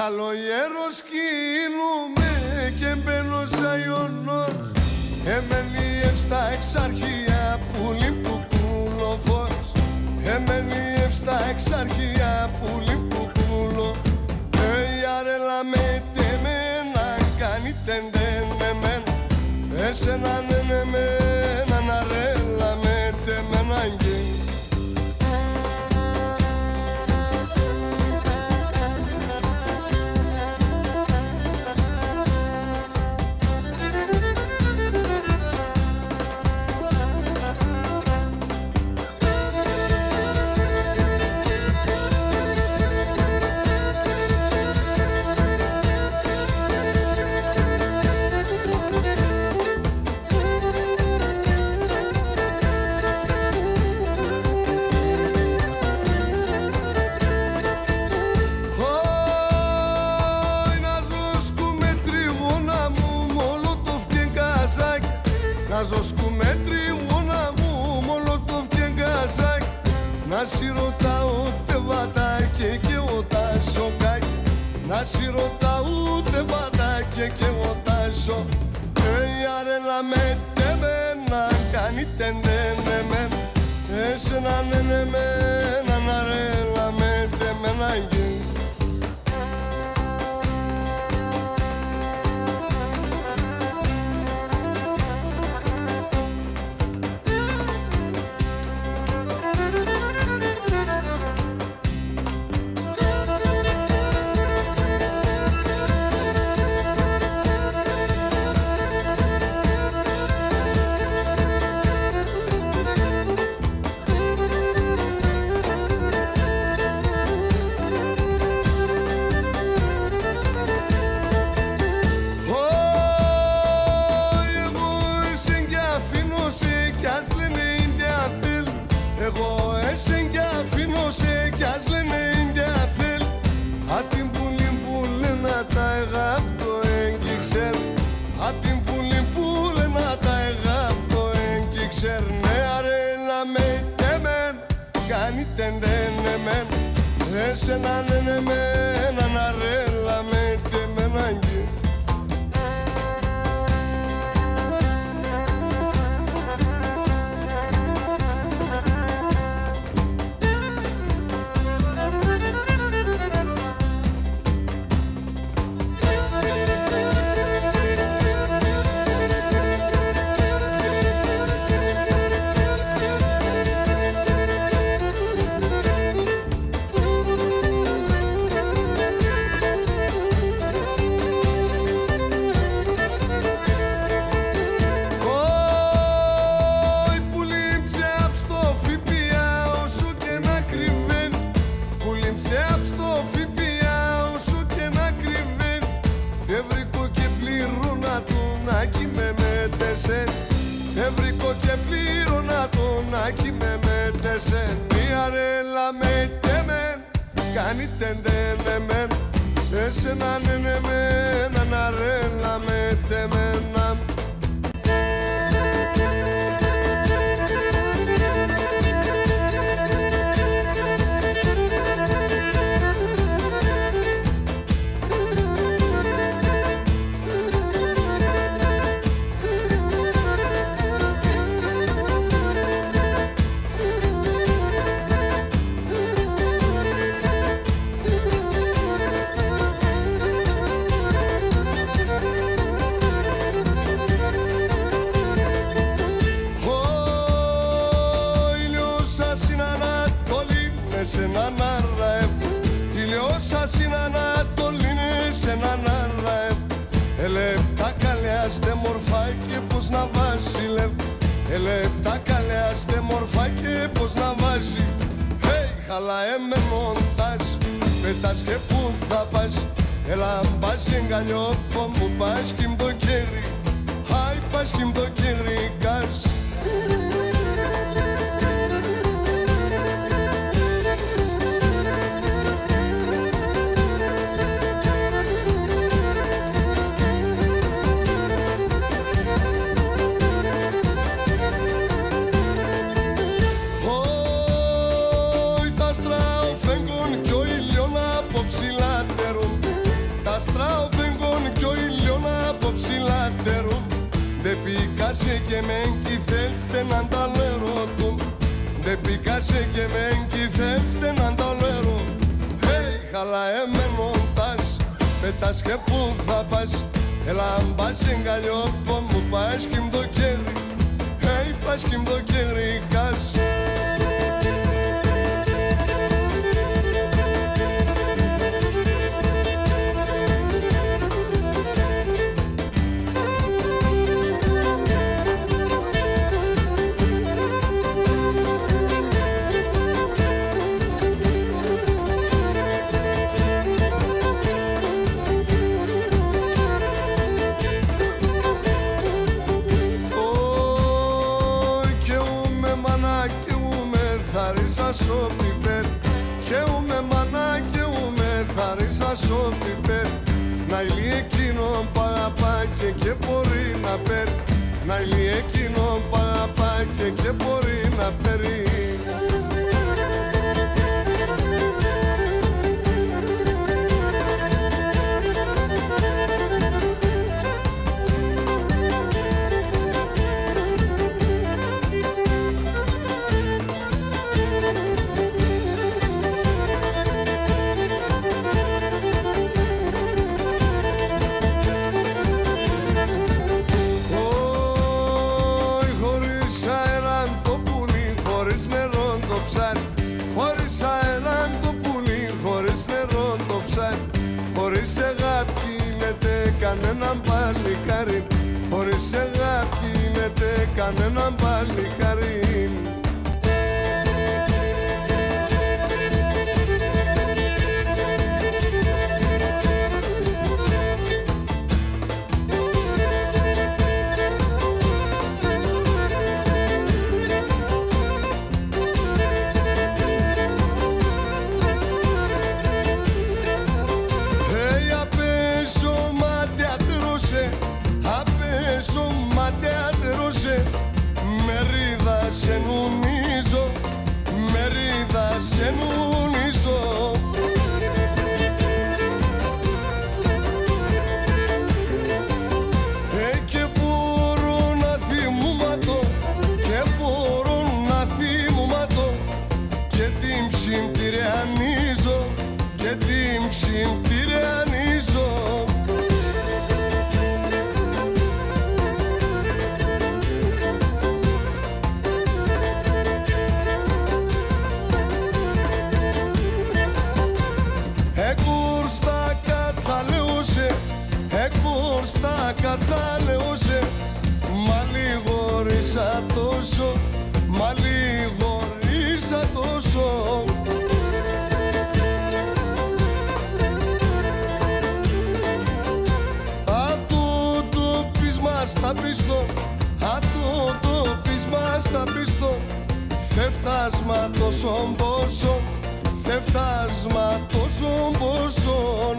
καλογέρος κινούμε και μπαίνω σαν ιονός. Εμένει στα εξαρχεία πουλί που κουλοφός. Εμένει στα εξαρχεία πουλί που κουλο. Αρέλα με τεμένα κάνει τεντενεμέν. Εσένα ναι μένα να ρέλα με τεμένα και να ζοσκούμε τριγώνα μου μολοτόφ και γκαζάκι. Να σι ρωτάω τε βατάκε και ο τάσοκάκι. Να σι ρωτάω τε βατάκε και ο τάσο. Αρέλα με τεμένα κάνει τεντενεμέν. Εσένα νενεμένα να ρέλα με τεμένα και εγώ εσέν κι αφήνω σε κι ας λένε Ινδια θέλ. Απ' την πουλή που λένε τα εγάπτω έγκυξερ. Απ' την πουλή που λένε τα εγάπτω έγκυξερ. Ναι αρέλα με τεμέν κάνει τεντενεμέν. Εσένα νενεμένα να ρέλα με τεμένα και ευρικό και πλήρωνα τον άκι με μετεσεν. Η αρέλα με τεμέν κάνει τεντενεμέν. Εσένα νενεμένα να ρέλα με τεμένα. Σε έναν αραέπ, ηλιόσα στην Ανατολή σε έναν αραέπ. Ελεπτά καλιάστε μορφά και πως να βάζει. Ελεπτά καλιάστε μορφά και πως να βάζει. Hey, χαλαέ με μοντάς, πετάς και που θα πας. Έλα μπας εγκαλιό που μου πας κι μ' το κέρι. Χάι πας κι μ' το κέρι κας. πικάσε και μεν κι θέλστε να τα λέρο του. Δεν πικάσε και μεν κι θέλστε να τα λέρο. Hey, χαλά εμένον τας, πετάς και πού θα πας. Έλα μπας εγκαλιό που μου πας κι μ' το κέρι. Hey, πας κι μ' το κέρι κας. Πιπέρ, χαίουμε μάνα και ούμε θαρίσα σο πιπέρ. Να ηλί εκείνο παγαπά και μπορεί να πέρ. Να ηλί εκείνο παγαπά και μπορεί να πέρει. Χωρίς αέραν το πουλί, χωρίς νερό το ψάρι. Χωρίς αγάπη γίνεται κανέναν παλικάρι. Χωρίς αγάπη γίνεται κανέναν παλικάρι. Μερίδα σε νουνίζω, μερίδα σε νουνίζω. Και μπορώ να θυμούματω, και μπορώ να θυμούματω. Και την ψυντηρεανίζω, και την ψυντηρεανίζω. Στα κατάλεωσε, μα λιγορίσα τόσο, μα λιγορίσα τόσο. Ατού το πείσμα στα πίστο, ατού το πείσμα στα πίστο. Θεφτάσμα τόσο πόσο, θεφτάσμα τόσο πόσο.